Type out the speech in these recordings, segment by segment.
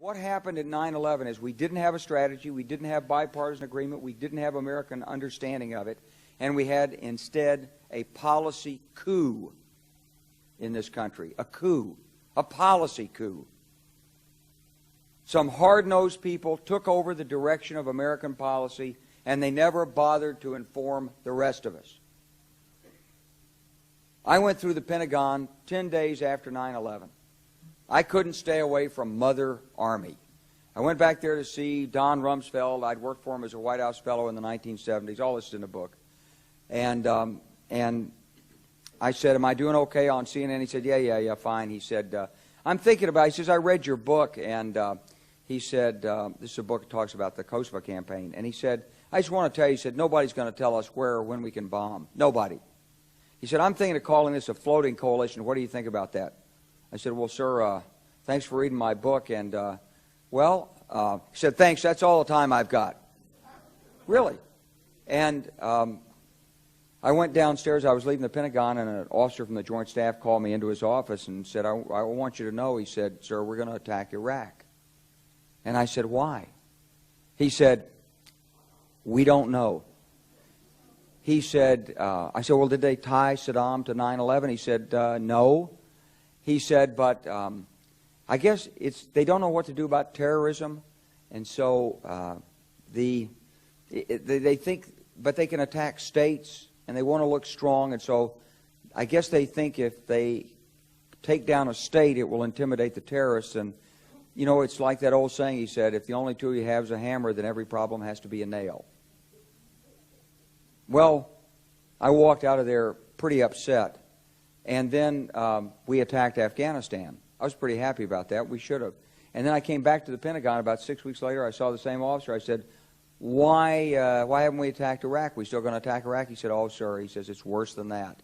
What happened at 9/11 is we didn't have a strategy, we didn't have bipartisan agreement, we didn't have American understanding of it, and we had instead a policy coup in this country. A coup. A policy coup. Some hard-nosed people took over the direction of American policy, and they never bothered to inform the rest of us. I went through the Pentagon 10 days after 9/11. I couldn't stay away from Mother Army. I went back there to see Don Rumsfeld. I'd worked for him as a White House fellow in the 1970s. All this is in the book. And I said, am I doing okay on CNN? He said, yeah, fine. He said, I'm thinking about it. He says, I read your book. And he said, this is a book that talks about the Kosovo campaign. And he said, I just want to tell you, he said, nobody's going to tell us where or when we can bomb. Nobody. He said, I'm thinking of calling this a floating coalition. What do you think about that? I said, well, sir, thanks for reading my book. And, he said, thanks, that's all the time I've got. Really. And I went downstairs. I was leaving the Pentagon, and an officer from the Joint Staff called me into his office and said, I want you to know, he said, sir, we're going to attack Iraq. And I said, why? He said, we don't know. He said, I said, well, did they tie Saddam to 9/11? He said, no. He said, but I guess they don't know what to do about terrorism, and so they think, but they can attack states, and they want to look strong, and so I guess they think if they take down a state, it will intimidate the terrorists. And you know, it's like that old saying, he said, if the only tool you have is a hammer, then every problem has to be a nail. Well, I walked out of there pretty upset. And then we attacked Afghanistan. I was pretty happy about that. We should have. And then I came back to the Pentagon about 6 weeks later. I saw the same officer. I said, why haven't we attacked Iraq? We still going to attack Iraq? He said, oh, sir. He says, it's worse than that.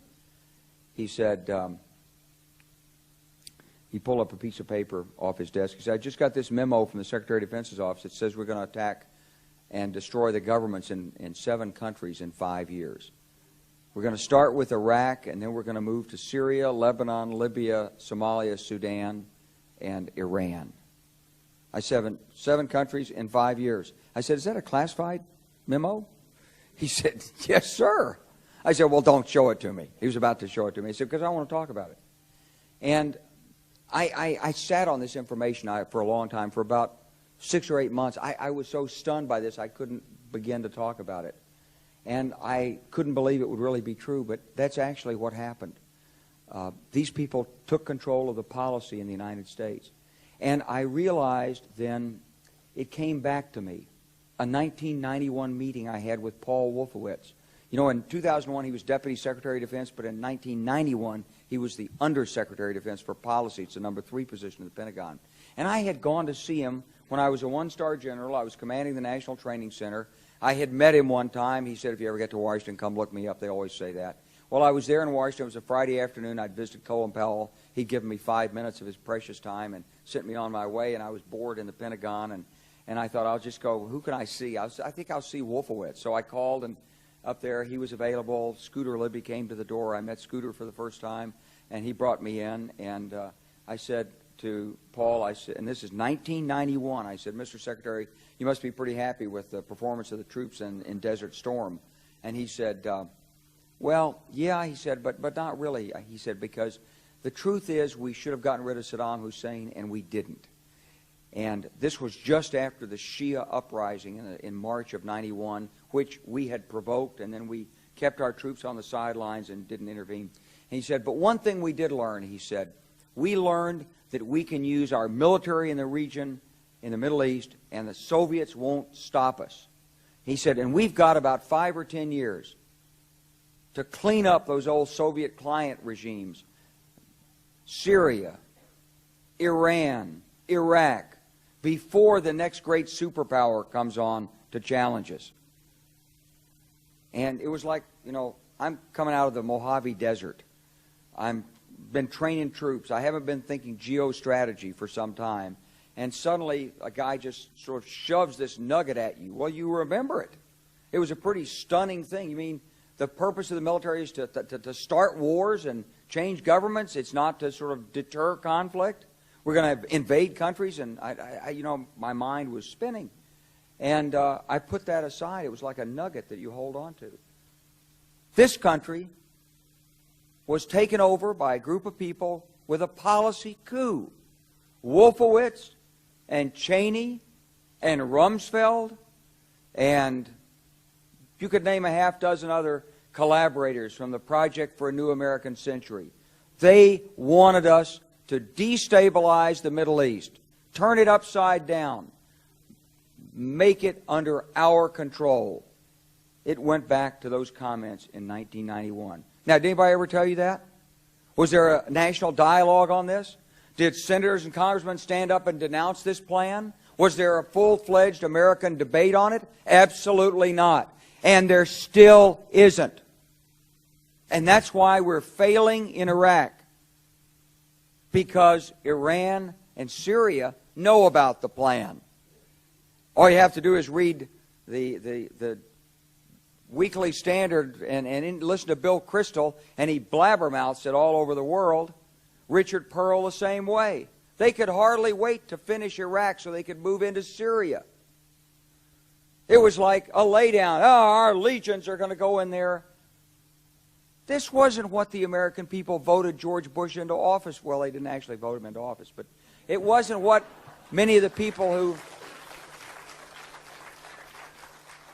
He said, he pulled up a piece of paper off his desk. He said, I just got this memo from the Secretary of Defense's office that says we're going to attack and destroy the governments in 7 countries in 5 years. We're going to start with Iraq, and then we're going to move to Syria, Lebanon, Libya, Somalia, Sudan, and Iran. I said, 7 countries in 5 years. I said, is that a classified memo? He said, yes, sir. I said, well, don't show it to me. He was about to show it to me. He said, because I want to talk about it. And I sat on this information for a long time, for about 6 or 8 months. I was so stunned by this, I couldn't begin to talk about it. And I couldn't believe it would really be true, but that's actually what happened. These people took control of the policy in the United States. And I realized then, it came back to me, a 1991 meeting I had with Paul Wolfowitz. You know, in 2001 he was Deputy Secretary of Defense, but in 1991 he was the Undersecretary of Defense for Policy. It's the number 3 position in the Pentagon. And I had gone to see him when I was a 1-star general. I was commanding the National Training Center. I had met him one time. He said, if you ever get to Washington, come look me up. They always say that. Well, I was there in Washington. It was a Friday afternoon. I'd visited Colin Powell. He'd given me 5 minutes of his precious time and sent me on my way, and I was bored in the Pentagon, and I thought, I'll just go, who can I see? I think I'll see Wolfowitz. So I called, and up there he was available. Scooter Libby came to the door. I met Scooter for the first time, and he brought me in, and I said to Paul, I said, and this is 1991, I said, Mr. Secretary, you must be pretty happy with the performance of the troops in Desert Storm. And he said, well, yeah, he said, but not really. He said, because the truth is we should have gotten rid of Saddam Hussein, and we didn't. And this was just after the Shia uprising in March of 91, which we had provoked, and then we kept our troops on the sidelines and didn't intervene. And he said, but one thing we did learn, he said, we learned that we can use our military in the region, in the Middle East, and the Soviets won't stop us. He said, and we've got about 5 or 10 years to clean up those old Soviet client regimes. Syria, Iran, Iraq, before the next great superpower comes on to challenge us. And it was like, you know, I'm coming out of the Mojave Desert. I've been training troops. I haven't been thinking geostrategy for some time. And suddenly a guy just sort of shoves this nugget at you. Well, you remember it. It was a pretty stunning thing. You mean the purpose of the military is to start wars and change governments? It's not to sort of deter conflict? We're going to invade countries, and my mind was spinning. And I put that aside. It was like a nugget that you hold on to. This country was taken over by a group of people with a policy coup. Wolfowitz and Cheney and Rumsfeld, and you could name a half dozen other collaborators from the Project for a New American Century. They wanted us to destabilize the Middle East, turn it upside down, make it under our control. It went back to those comments in 1991. Now, did anybody ever tell you that? Was there a national dialogue on this? Did senators and congressmen stand up and denounce this plan? Was there a full-fledged American debate on it? Absolutely not. And there still isn't. And that's why we're failing in Iraq. Because Iran and Syria know about the plan. All you have to do is read the Weekly Standard and listen to Bill Kristol, and he blabbermouths it all over the world. Richard Pearl the same way. They could hardly wait to finish Iraq so they could move into Syria. It was like a laydown. Oh, our legions are going to go in there. This wasn't what the American people voted George Bush into office. Well, they didn't actually vote him into office, but it wasn't what many of the people who...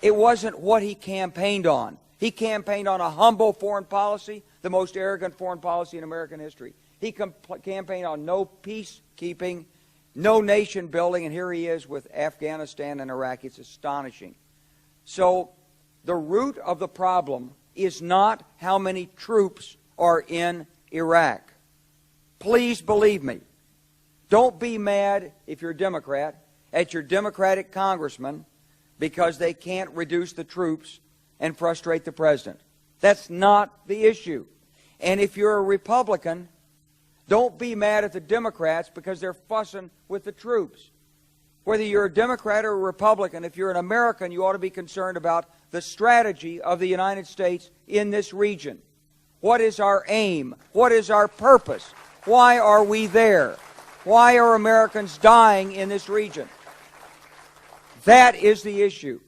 It wasn't what he campaigned on. He campaigned on a humble foreign policy, the most arrogant foreign policy in American history. He campaigned on no peacekeeping, no nation building, and here he is with Afghanistan and Iraq. It's astonishing. So the root of the problem is not how many troops are in Iraq. Please believe me. Don't be mad, if you're a Democrat, at your Democratic congressman because they can't reduce the troops and frustrate the president. That's not the issue. And if you're a Republican, don't be mad at the Democrats because they're fussing with the troops. Whether you're a Democrat or a Republican, if you're an American, you ought to be concerned about the strategy of the United States in this region. What is our aim? What is our purpose? Why are we there? Why are Americans dying in this region? That is the issue.